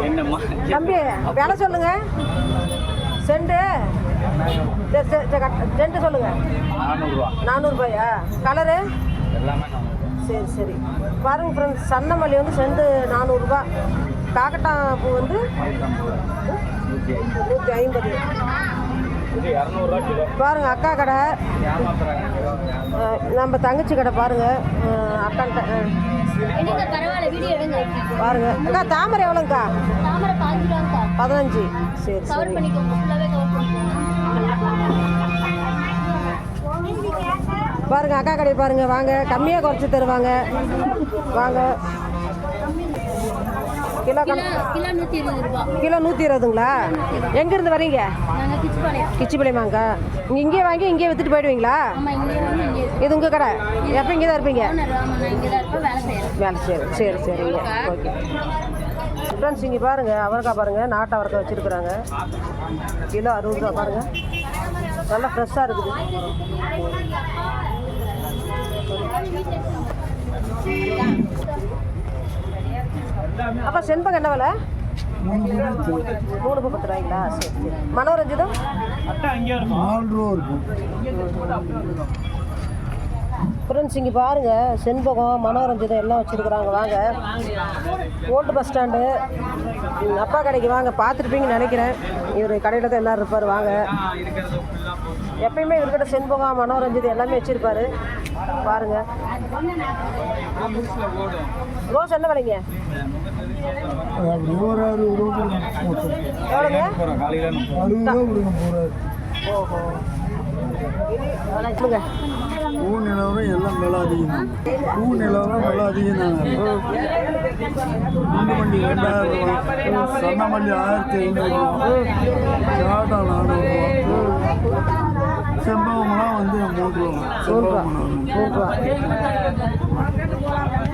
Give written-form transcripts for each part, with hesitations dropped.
என்னம்மா தம்பி விலை சொல்லுங்க. செண்டு செண்டு சொல்லுங்க. 400 கலரு எல்லாமே சரி சரி. பாருங்க ஃப்ரெண்ட்ஸ், சன்னமல்லி வந்து செண்டு 400. காக்கட்டா பூ வந்து 150. பாருங்க அக்கா கடை, நம்ம தங்கச்சி கடை பாருங்க. அக்கான்ட்ட பாருங்க. அக்கா தாமரை எவ்வளோங்கக்கா? 15. சரி சரி. பாருங்க அக்கா கடை பாருங்க, வாங்க கம்மியாக குறைச்சி தருவாங்க. வாங்க. கிலோ 120ங்களா? எங்கேருந்து வரீங்க? கிச்சிப்பாளையமாங்கக்கா. இங்கேயே வாங்கி இங்கேயே விற்றுட்டு போயிடுவீங்களா? இது உங்கள் கடை? எப்போ இங்கே தான் இருப்பீங்க? வேலை சரி சரி சரிங்க. ஓகே ஃப்ரெண்ட்ஸ், இங்கே பாருங்கள் அவரைக்காய் பாருங்கள், நாட்டு அவரைக்காய் வச்சுருக்குறாங்க. கிலோ 60 ரூபா பாருங்கள். நல்லா ஃப்ரெஷ்ஷாக இருக்குது. அப்போ செண்பகம் என்ன விலை? 3 10 ரூபாய்ங்களா? சரி சரி. மனோரஞ்சிதம் 4 ரூபா இருக்கும். ஃப்ரெண்ட்ஸ், இங்கே பாருங்கள் செண்பகம் மனோரஞ்சிதம் எல்லாம் வச்சுருக்குறாங்க. வாங்க, ஓல்டு பஸ் ஸ்டாண்டு அப்பா கடைக்கு வாங்க. பார்த்துருப்பீங்கன்னு நினைக்கிறேன். இவர் கடையில் தான் எல்லோரும் இருப்பார். வாங்க, எப்பயுமே இவர்கிட்ட செண்பகம் மனோரஞ்சிதம் எல்லாமே வச்சுருப்பார். பாருங்கள். ரோஸ் என்ன விலைங்க? எவ்வளோங்க? ஓஹோ. பூ நிலவரம் எல்லாம் விலை அதிகம் தான். பூ நிலவரம் விலை அதிகம் தாங்க. குண்டு மல்லி 2000 ரூபா, சன்னமல்லி 1500, சாட்டா 400 ரூபா, செம்பகம்லாம் வந்து 3 ரூபா.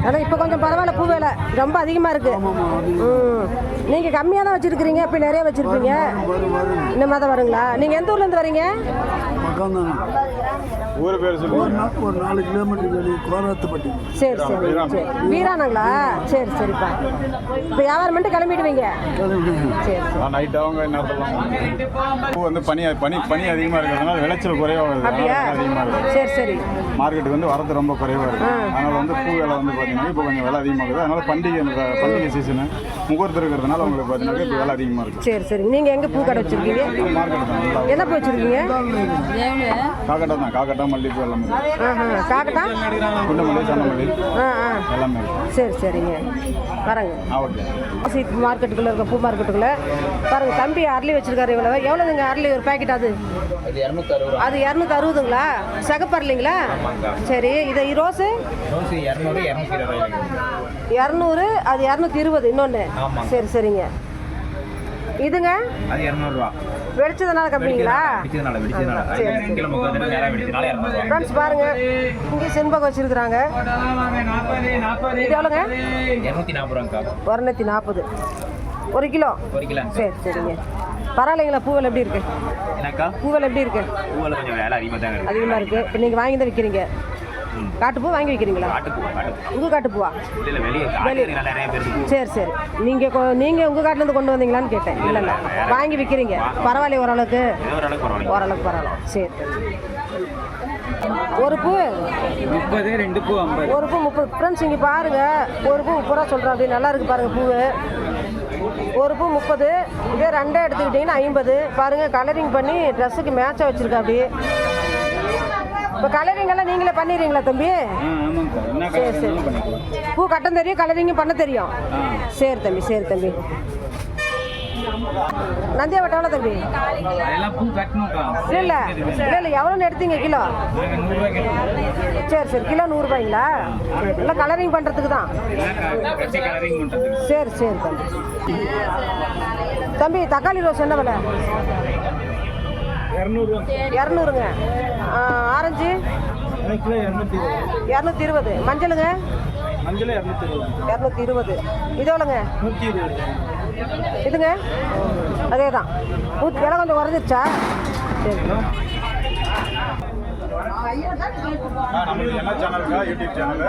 ஆனால் இப்போ கொஞ்சம் பரவாயில்ல, பூ வேலை ரொம்ப அதிகமாக இருக்குது. நீங்கள் கம்மியாக தான் வச்சுருக்கிறீங்க, இப்போ நிறைய வச்சுருப்பீங்க. இந்த மாதிரி தான் வருங்களா? நீங்கள் எந்த ஊர்லேருந்து வரீங்க? ஊர் பேர் சொல்லி ஒரு 4 கிலோமீட்டர் வெளியே கோரத்துப்பட்டி. சரி சரி சரி. வீரானாங்களா? சரி சரிப்பா. இப்போ வியாபாரம் பண்ணிட்டு கிளம்பிடுவீங்க? சரி சரி. நைட் அவங்க என்ன பூ வந்து பனி அதிகமாக இருக்கிறதுனால விளைச்சல் குறைவாக வருது. அப்படியா? அதிகமாக இருக்குது. சரி சரி. மார்க்கெட்டுக்கு வந்து வரது ரொம்ப குறைவாக இருக்குது. அதனால் வந்து பூ விலை வந்து பார்த்தீங்கன்னா இப்போ கொஞ்சம் விலை அதிகமாகுது. அதனால் பண்டிகை சீசனு முகூர்த்தம் இருக்கிறதுனால உங்களுக்கு பார்த்தீங்கன்னா இப்போ விலை அதிகமாக இருக்குது. சரி சரி. நீங்கள் எங்கே பூ கடை வச்சுருக்கீங்க? மார்க்கெட் தான். என்ன பூ வச்சுருக்கீங்க? காக்கட்டா தான். காக்கட்டா மல்லிகைப்பூ எல்லாமே. காக்கட்டா குண்டு மல்லி சன்னமல்லி எல்லாமே. சரி சரிங்க. வரங்க. ஓகே. மார்க்கெட்டுக்குள்ளே இருக்க பூ மார்க்கெட்டுக்குள்ளே பாருங்க. தம்பி அரளி வச்சுருக்காரு. எவ்வளோதுங்க அரளி ஒரு பேக்கெட்? அது 260ங்களா? சகப்பு அரளிங்களா? சரி. இது ரோஸு 200, அது 220 இன்னொன்று. சரி சரிங்க. இதுங்க அது 200 ரூபா. வெடிச்சதுனால கம்மிங்களா? ஃப்ரெண்ட்ஸ் பாருங்க, இங்கே செண்பகம் வச்சிருக்கிறாங்க. இது எவ்வளோங்க? 240. 1 கிலோ. சரி சரிங்க. பரவாயில்லைங்களா? பூவல் எப்படி இருக்கு? பூவல் எப்படி இருக்கு? அதிகமாக இருக்கு. இப்போ நீங்கள் வாங்கி தான் விற்கிறீங்க? காட்டுப்பூ வாங்கி வைக்கிறீங்களா? உங்கள் காட்டுப்பூவா? சரி சரி. நீங்கள் உங்கள் காட்டிலேருந்து கொண்டு வந்தீங்களான்னு கேட்டேன். இல்லை வாங்கி விற்கிறீங்க. பரவாயில்ல, ஓரளவுக்கு பரவாயில்ல. சரி. ஒரு பூ 30, 2 பூ 50. ஒரு பூ 30. ஃப்ரெண்ட்ஸ் இங்கே பாருங்கள், ஒரு பூ 30 ரூபா சொல்கிறேன். அப்படி நல்லா இருக்குது பாருங்கள் பூ. ஒரு பூ 30. இதே 2 எடுத்துக்கிட்டிங்கன்னா 50. பாருங்கள், கலரிங் பண்ணி ட்ரெஸ்ஸுக்கு மேட்சாக வச்சுருக்கா. அப்படி இப்போ கலரிங் எல்லாம் நீங்களே பண்ணிடுறீங்களா தம்பி? சரி சரி. பூ கட்டம் தெரியும், கலரிங்கும் பண்ண தெரியும். சரி தம்பி, சரி தம்பி. நந்தியா வட்டம் எவ்வளோ தம்பி? இல்லை எவ்வளோன்னு எடுத்தீங்க கிலோ? சரி சரி. கிலோ 100 ரூபாய்ங்களா? இல்லை கலரிங் பண்ணுறதுக்கு தான். சரி சரி தம்பி. தம்பி தக்காளி ரோஸ் என்ன விலை? 200ங்க. ஆரஞ்சு 220. மஞ்சளுங்க? 220. இது எவ்வளோங்க? இதுங்க அதே தான். விலை கொஞ்சம் குறைஞ்சிருச்சா? சரி. நம்ம என்ன சேனலுக்கா? YouTube channel.